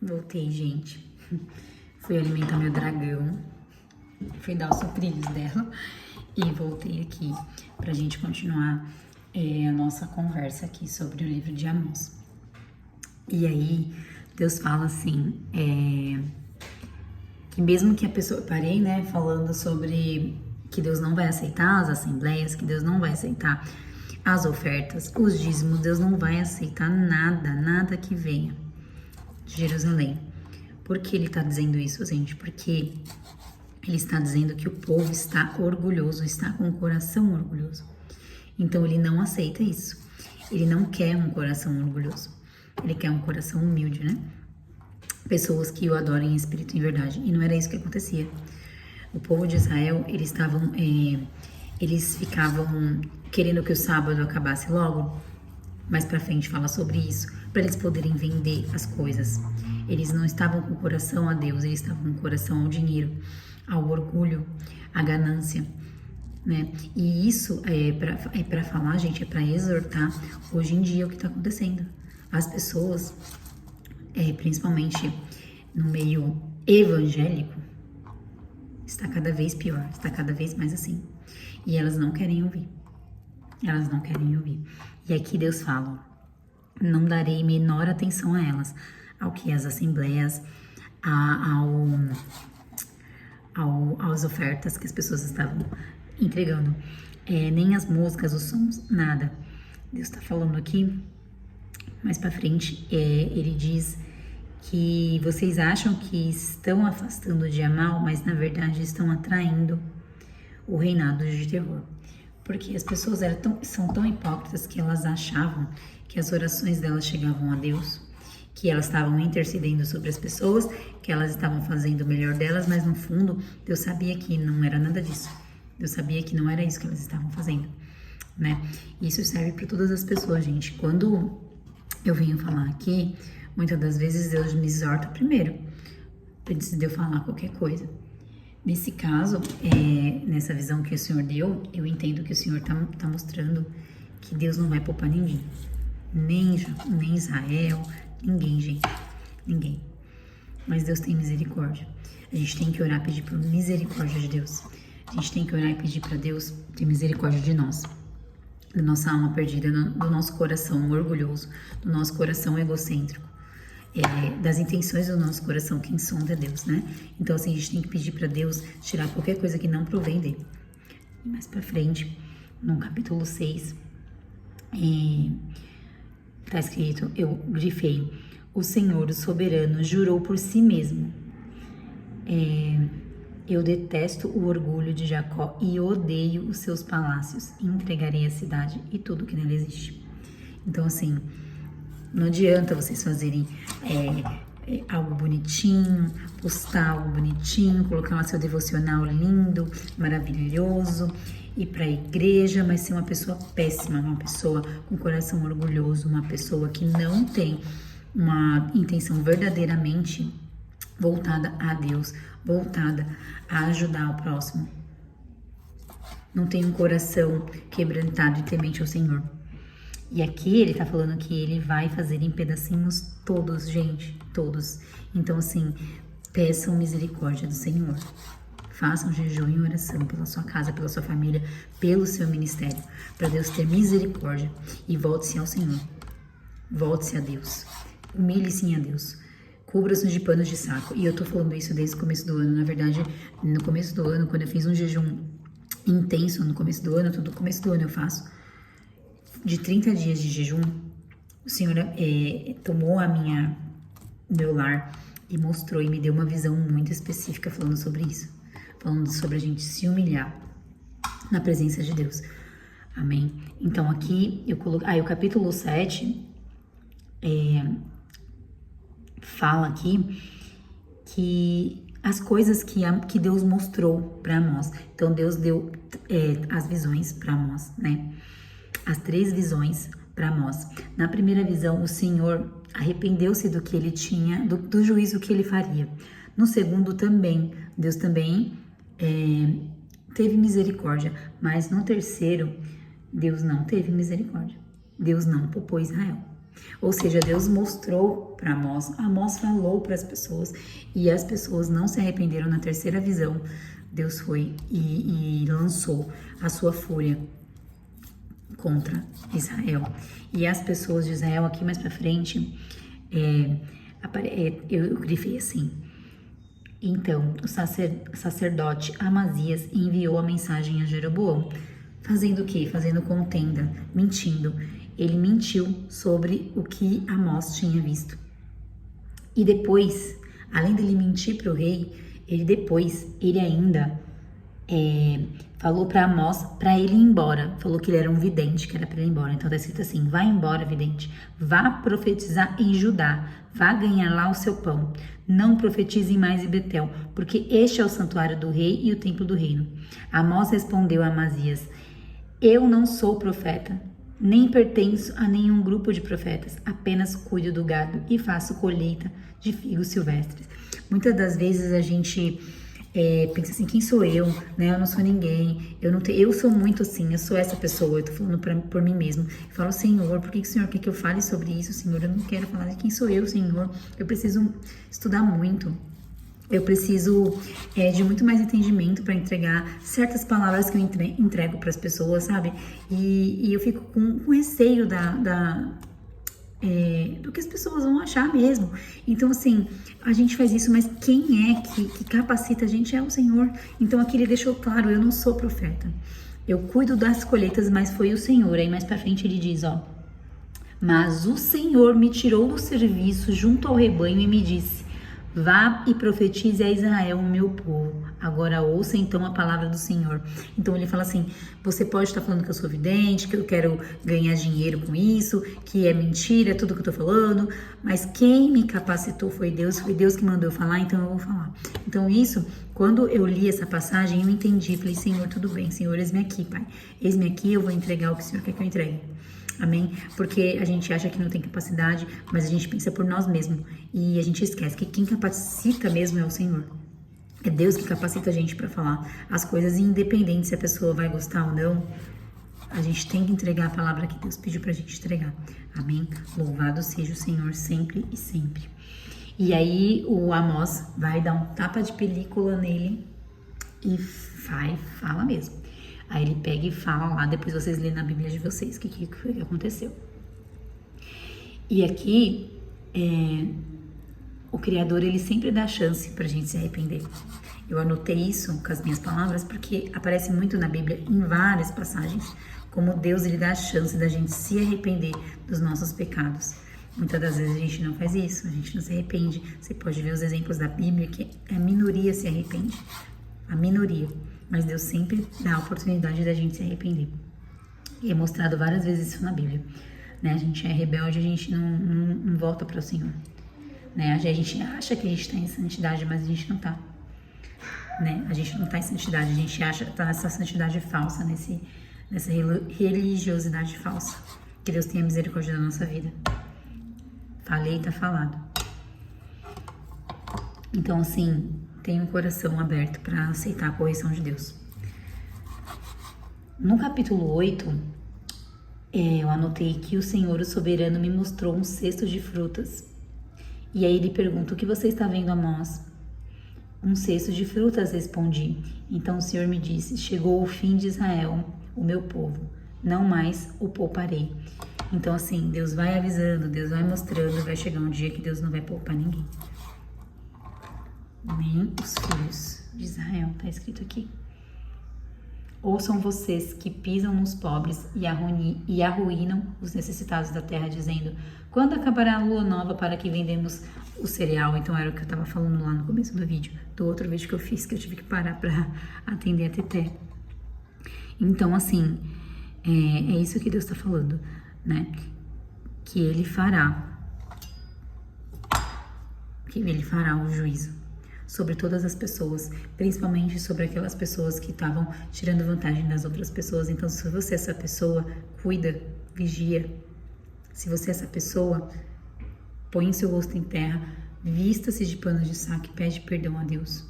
Voltei, gente. Fui alimentar meu dragão. Fui dar os sucrilhos dela. E voltei aqui pra gente continuar a nossa conversa aqui sobre o livro de Amós. E aí, Deus fala assim, que mesmo que a pessoa... Parei, né, falando sobre que Deus não vai aceitar as assembleias, que Deus não vai aceitar as ofertas, os dízimos, Deus não vai aceitar nada que venha de Jerusalém. Por que ele está dizendo isso, gente? Porque ele está dizendo que o povo está orgulhoso, está com o coração orgulhoso. Então ele não aceita isso. Ele não quer um coração orgulhoso. Ele quer um coração humilde, né? Pessoas que o adorem em espírito e em verdade. E não era isso que acontecia. O povo de Israel, eles ficavam querendo que o sábado acabasse logo. Mais pra frente fala sobre isso, para eles poderem vender as coisas. Eles não estavam com o coração a Deus, eles estavam com o coração ao dinheiro, ao orgulho, à ganância, né? E isso é para falar, gente, é para exortar hoje em dia o que está acontecendo. As pessoas, principalmente no meio evangélico, está cada vez pior, está cada vez mais assim. E elas não querem ouvir. Elas não querem ouvir. E aqui Deus fala, não darei menor atenção a elas, ao que as assembleias, às ofertas que as pessoas estavam entregando, nem as músicas, os sons, nada. Deus está falando aqui, mais pra frente, ele diz que vocês acham que estão afastando o dia mal, mas na verdade estão atraindo o reinado de terror. Porque as pessoas são tão hipócritas que elas achavam que as orações delas chegavam a Deus, que elas estavam intercedendo sobre as pessoas, que elas estavam fazendo o melhor delas, mas no fundo Deus sabia que não era nada disso. Deus sabia que não era isso que elas estavam fazendo, né? Isso serve para todas as pessoas, gente. Quando eu venho falar aqui, muitas das vezes Deus me exorta primeiro, antes de eu falar qualquer coisa. Nesse caso, nessa visão que o Senhor deu, eu entendo que o Senhor tá mostrando que Deus não vai poupar ninguém. Nem Israel, ninguém, gente. Ninguém. Mas Deus tem misericórdia. A gente tem que orar e pedir por misericórdia de Deus. A gente tem que orar e pedir para Deus ter misericórdia de nós. Da nossa alma perdida, do nosso coração orgulhoso, do nosso coração egocêntrico. Das intenções do nosso coração, quem sonda é Deus, né? Então, assim, a gente tem que pedir para Deus tirar qualquer coisa que não provém dele. E mais pra frente, no capítulo 6, tá escrito, eu grifei, o Senhor, o soberano, jurou por si mesmo. Eu detesto o orgulho de Jacó e odeio os seus palácios. Entregarei a cidade e tudo que nela existe. Então, assim, não adianta vocês fazerem algo bonitinho, postar algo bonitinho, colocar lá seu devocional lindo, maravilhoso, ir para a igreja, mas ser uma pessoa péssima, uma pessoa com coração orgulhoso, uma pessoa que não tem uma intenção verdadeiramente voltada a Deus, voltada a ajudar o próximo. Não tem um coração quebrantado e temente ao Senhor. E aqui ele tá falando que ele vai fazer em pedacinhos todos, gente, todos. Então, assim, peçam misericórdia do Senhor. Façam jejum e oração pela sua casa, pela sua família, pelo seu ministério, para Deus ter misericórdia e volte-se ao Senhor. Volte-se a Deus. Humilhe-se a Deus. Cubra-se de panos de saco. E eu tô falando isso desde o começo do ano. Na verdade, no começo do ano, quando eu fiz um jejum intenso no começo do ano, todo começo do ano eu faço, de 30 dias de jejum, o Senhor tomou meu lar e mostrou e me deu uma visão muito específica falando sobre isso. Falando sobre a gente se humilhar na presença de Deus. Amém? Então aqui eu coloquei... o capítulo 7 fala aqui que as coisas que Deus mostrou para Amós. Então Deus deu as visões para Amós, né? As 3 visões para Amós. Na primeira visão, o Senhor arrependeu-se do que ele tinha, do juízo que ele faria. No segundo também, Deus também teve misericórdia. Mas no terceiro, Deus não teve misericórdia. Deus não poupou Israel. Ou seja, Deus mostrou para Amós falou para as pessoas e as pessoas não se arrependeram. Na terceira visão, Deus foi e lançou a sua fúria contra Israel. E as pessoas de Israel, aqui mais para frente, eu grifei assim: então o sacerdote Amazias enviou a mensagem a Jeroboão, fazendo o quê? Fazendo contenda, mentindo. Ele mentiu sobre o que Amós tinha visto. E depois, além dele mentir para o rei, ele ainda falou para Amós para ele ir embora. Falou que ele era um vidente, que era para ele ir embora. Então tá escrito assim: vai embora, vidente. Vá profetizar em Judá. Vá ganhar lá o seu pão. Não profetize mais em Betel, porque este é o santuário do rei e o templo do reino. Amós respondeu a Amazias: eu não sou profeta, nem pertenço a nenhum grupo de profetas, apenas cuido do gado e faço colheita de figos silvestres. Muitas das vezes a gente pensa assim: quem sou eu? Né? Eu não sou ninguém, eu sou muito assim, eu sou essa pessoa, eu tô falando por mim mesmo. Eu falo: Senhor, por que o Senhor quer que eu fale sobre isso? Senhor, eu não quero falar de quem sou eu, Senhor. Eu preciso estudar muito. Eu preciso de muito mais entendimento para entregar certas palavras que eu entrego para as pessoas, sabe? E eu fico com receio do que as pessoas vão achar mesmo. Então, assim, a gente faz isso, mas quem é que capacita a gente é o Senhor. Então, aqui ele deixou claro: eu não sou profeta. Eu cuido das colheitas, mas foi o Senhor. Aí mais pra frente ele diz, ó: mas o Senhor me tirou do serviço junto ao rebanho e me disse: vá e profetize a Israel, o meu povo. Agora ouça então a palavra do Senhor. Então ele fala assim: você pode estar falando que eu sou vidente, que eu quero ganhar dinheiro com isso, que é mentira, tudo que eu tô falando, mas quem me capacitou foi Deus que mandou eu falar, então eu vou falar. Então isso, quando eu li essa passagem, eu entendi, falei: Senhor, tudo bem, Senhor, eis-me aqui, Pai. Eis-me aqui, eu vou entregar o que o Senhor quer que eu entregue. Amém? Porque a gente acha que não tem capacidade, mas a gente pensa por nós mesmos. E a gente esquece que quem capacita mesmo é o Senhor. É Deus que capacita a gente para falar as coisas, independente se a pessoa vai gostar ou não. A gente tem que entregar a palavra que Deus pediu pra gente entregar. Amém? Louvado seja o Senhor sempre e sempre. E aí o Amós vai dar um tapa de película nele e fala mesmo. Aí ele pega e fala lá, depois vocês lêem na Bíblia de vocês o que foi que aconteceu. E aqui, o Criador, ele sempre dá chance pra gente se arrepender. Eu anotei isso com as minhas palavras porque aparece muito na Bíblia, em várias passagens, como Deus, ele dá a chance da gente se arrepender dos nossos pecados. Muitas das vezes a gente não faz isso, a gente não se arrepende. Você pode ver os exemplos da Bíblia que a minoria se arrepende. A minoria. Mas Deus sempre dá a oportunidade da gente se arrepender. E é mostrado várias vezes isso na Bíblia. Né? A gente é rebelde, a gente não volta para o Senhor. Né? A gente acha que a gente está em santidade, mas a gente não está. Né? A gente não está em santidade, a gente acha que está nessa santidade falsa, nessa religiosidade falsa. Que Deus tenha misericórdia da nossa vida. Falei, tá falado. Então, assim, tenha um coração aberto para aceitar a correção de Deus. No capítulo 8, eu anotei que o Senhor, o soberano, me mostrou um cesto de frutas. E aí ele pergunta: o que você está vendo, Amós? Um cesto de frutas, respondi. Então o Senhor me disse: chegou o fim de Israel, o meu povo. Não mais o pouparei. Então, assim, Deus vai avisando, Deus vai mostrando, vai chegar um dia que Deus não vai poupar ninguém. Nem os filhos de Israel, tá escrito aqui. Ouçam vocês que pisam nos pobres e arruinam os necessitados da terra, dizendo: quando acabará a lua nova para que vendemos o cereal? Então era o que eu tava falando lá no começo do vídeo, do outro vídeo que eu fiz, que eu tive que parar para atender a Teté. Então, assim, é isso que Deus tá falando, né? Que ele fará o juízo sobre todas as pessoas, principalmente sobre aquelas pessoas que estavam tirando vantagem das outras pessoas. Então, se você é essa pessoa, cuida, vigia. Se você é essa pessoa, põe seu rosto em terra, vista-se de pano de saco e pede perdão a Deus.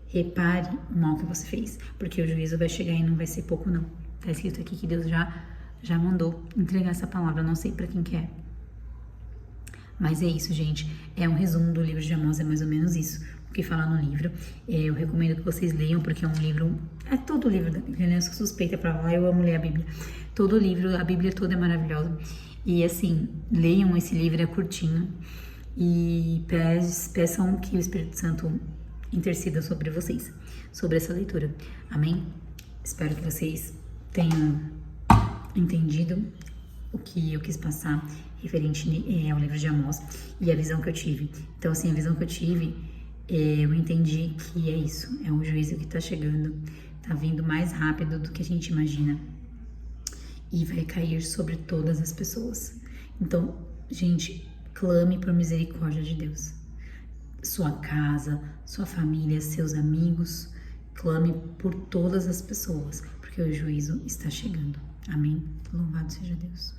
Repare o mal que você fez, porque o juízo vai chegar e não vai ser pouco não. Tá escrito aqui que Deus já mandou entregar essa palavra, não sei para quem que é. Mas é isso, gente. É um resumo do livro de Amós, é mais ou menos isso. O que fala no livro. Eu recomendo que vocês leiam, porque é um livro... É todo o livro da Bíblia, né? Eu sou suspeita pra falar, eu amo ler a Bíblia. Todo o livro, a Bíblia toda é maravilhosa. E assim, leiam esse livro, é curtinho. E peçam que o Espírito Santo interceda sobre vocês, sobre essa leitura. Amém? Espero que vocês tenham entendido o que eu quis passar referente ao livro de Amós e a visão que eu tive. Então, assim, a visão que eu tive, eu entendi que é isso, é um juízo que tá chegando, tá vindo mais rápido do que a gente imagina e vai cair sobre todas as pessoas. Então, gente, clame por misericórdia de Deus. Sua casa, sua família, seus amigos, clame por todas as pessoas, porque o juízo está chegando. Amém? Louvado seja Deus.